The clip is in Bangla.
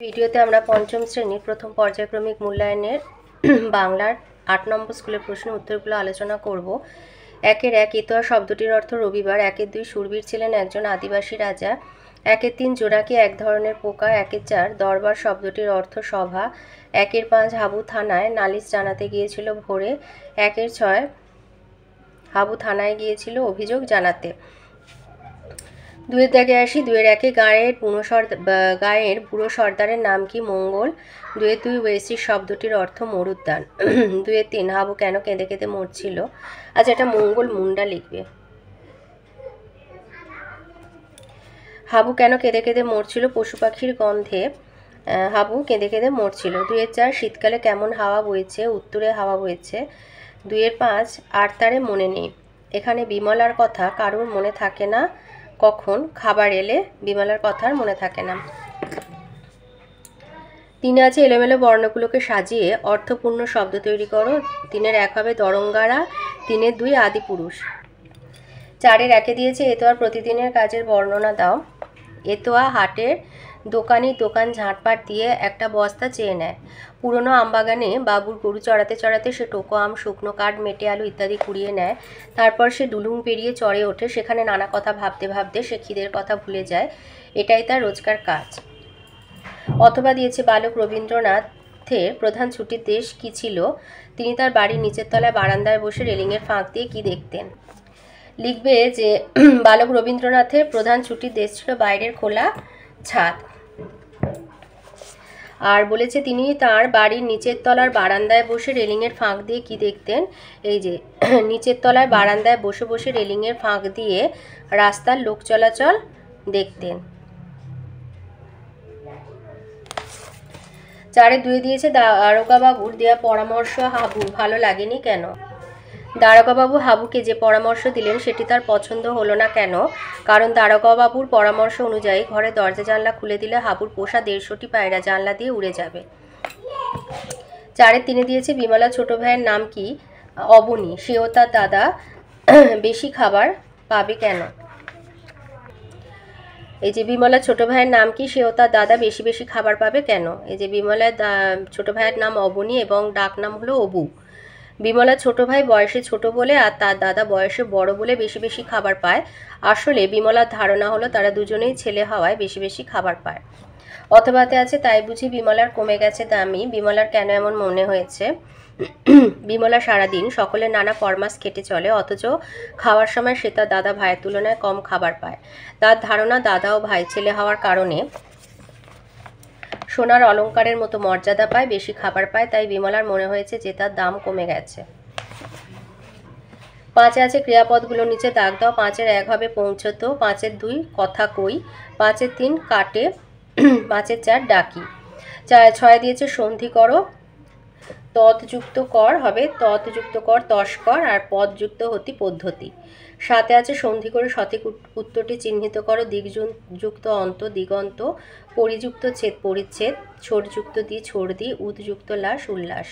ভিডিওতে আমরা পঞ্চম শ্রেণীর প্রথম পর্যায়ক্রমিক মূল্যায়নের বাংলার ৮ নম্বর স্কুলের প্রশ্ন উত্তরগুলো আলোচনা করব। ১-১ ইতোয়া শব্দটির অর্থ রবিবার। ১-২ শূরবীর ছিলেন একজন আদিবাসী রাজা। ১-৩ জোনাকি এক ধরনের পোকা। ১-৪ দরবার শব্দটির অর্থ সভা। ১-৫ হাবু থানায় নালিশ জানাতে গিয়েছিল ভোরে। ১-৬ হাবু থানায় গিয়েছিল অভিযোগ জানাতে। ২-এর দাগে আসি। ২-১ গায়ের বুড়ো সর্দারের নাম কি? মঙ্গল। ২-২ ওয়েসি শব্দটির অর্থ মরুদ্যান। ২-৩ হাবু কেন কেঁদে কেঁদে মরছিল? আচ্ছা, এটা মঙ্গল মুন্ডা লিখবে। হাবু কেন কেঁদে কেঁদে মরছিল? পশু পাখির গন্ধে হাবু কেঁদে কেঁদে মরছিল। ২-৪ শীতকালে কেমন হাওয়া বইছে? উত্তরে হাওয়া বইছে। ২-৫ আর তারে মনে নেই। এখানে বিমলার কথা কারোর মনে থাকে না। কখন? খাবার এলে বিমলার কথা আর মনে থাকে না। ৩ আছে এলোমেলো বর্ণগুলোকে সাজিয়ে অর্থপূর্ণ শব্দ তৈরি করো। ৩-১ হবে দরঙ্গারা। ৩-২ আদিপুরুষ। ৪-১ দিয়েছে এতোয়ার প্রতিদিনের কাজের বর্ণনা দাও। এতোয়া হাটের দোকানির দোকান ঝাঁটপাট দিয়ে একটা বস্তা চেয়ে নেয়। পুরনো আমবাগানে বাবুর গরু চড়াতে চড়াতে সে টোকো আম, শুকনো কাঠ, মেটে আলু ইত্যাদি কুড়িয়ে নেয়। তারপর সে ডুলুং পেরিয়ে চড়ে ওঠে। সেখানে নানা কথা ভাবতে ভাবতে সে খিদের কথা ভুলে যায়। এটাই তার রোজকার কাজ। অথবা দিয়েছে বালক রবীন্দ্রনাথের প্রধান ছুটির দেশ কি ছিল? তিনি তার বাড়ির নিচের তলায় বারান্দায় বসে রেলিংয়ের ফাঁক দিয়ে কি দেখতেন? লিখবে যে বালক রবীন্দ্রনাথের প্রধান ছুটির দেশ ছিল বাইরের খোলা ছাদ। আর বলেছে তিনি তার বাড়ির নিচের তলার বারান্দায় বসে রেলিংয়ের ফাঁক দিয়ে কি দেখতেন? এই যে নিচের তলায় বারান্দায় বসে বসে রেলিংয়ের ফাঁক দিয়ে রাস্তার লোক চলাচল দেখতেন। ৪-২ দিয়েছে দারোগাবাবুর দেয়া পরামর্শ হাবুর ভালো লাগেনি কেন? দারোগাবাবু হাবুকে যে পরামর্শ দিলেন সেটি তার পছন্দ হলো না কেন? কারণ দারোগাবাবুর পরামর্শ অনুযায়ী ঘরে দরজা জানলা খুলে দিলে হাবুর পোষা ১৫০টি পায়রা জানলা দিয়ে উড়ে যাবে। ৪-৩ দিয়েছে বিমলা ছোট ভাইয়ের নাম কি? অবনী। সেও তার দাদা বেশি খাবার পাবে কেন? এই যে বিমলা ছোট ভাইয়ের নাম কি? সেও তার দাদা বেশি বেশি খাবার পাবে কেন? এই যে বিমলার ছোট ভাইয়ের নাম অবনী এবং ডাক নাম হলো অবু। বিমলা ছোট ভাই বয়সে ছোট বলে আর তার দাদা বয়সে বড় বলে বেশি বেশি খাবার পায়। আসলে বিমলার ধারণা হলো তারা দুজনেই ছেলে হওয়ায় বেশি বেশি খাবার পায়। অথবাতে আছে তাই বুঝি বিমলার কমে গেছে দামি। বিমলার কেন এমন মনে হয়েছে? বিমলা সারাদিন সকলের নানা ফরমাস খেটে চলে, অথচ খাওয়ার সময় সে তার দাদা ভাইয়ের তুলনায় কম খাবার পায়। তার ধারণা দাদা ও ভাই ছেলে হওয়ার কারণে সোনার অলঙ্কারের মতো মর্যাদা পায়, বেশি খাবার পায়, তাই বিমলার মনে হয়েছে যে তার দাম কমে গেছে। ৫ আছে ক্রিয়াপদগুলোর নিচে দাগ দাও। ৫-১ হবে পৌঁছতো। ৫-২ কথা কই। ৫-৩ কাটে। ৫-৪ ডাকি। ৬ দিয়েছে সন্ধি করো। তৎযুক্ত কর হবে তৎযুক্ত কর তস্কর আর পদযুক্ত হতি পদ্ধতি। ৭ আছে সন্ধি করে সঠিক উত্তরটি চিহ্নিত করো। দিকযুক্ত অন্ত দিগন্ত, পরিযুক্ত ছেদ পরিচ্ছেদ, ছোটযুক্ত দি ছোড়দি, উদযুক্ত লাস উল্লাস।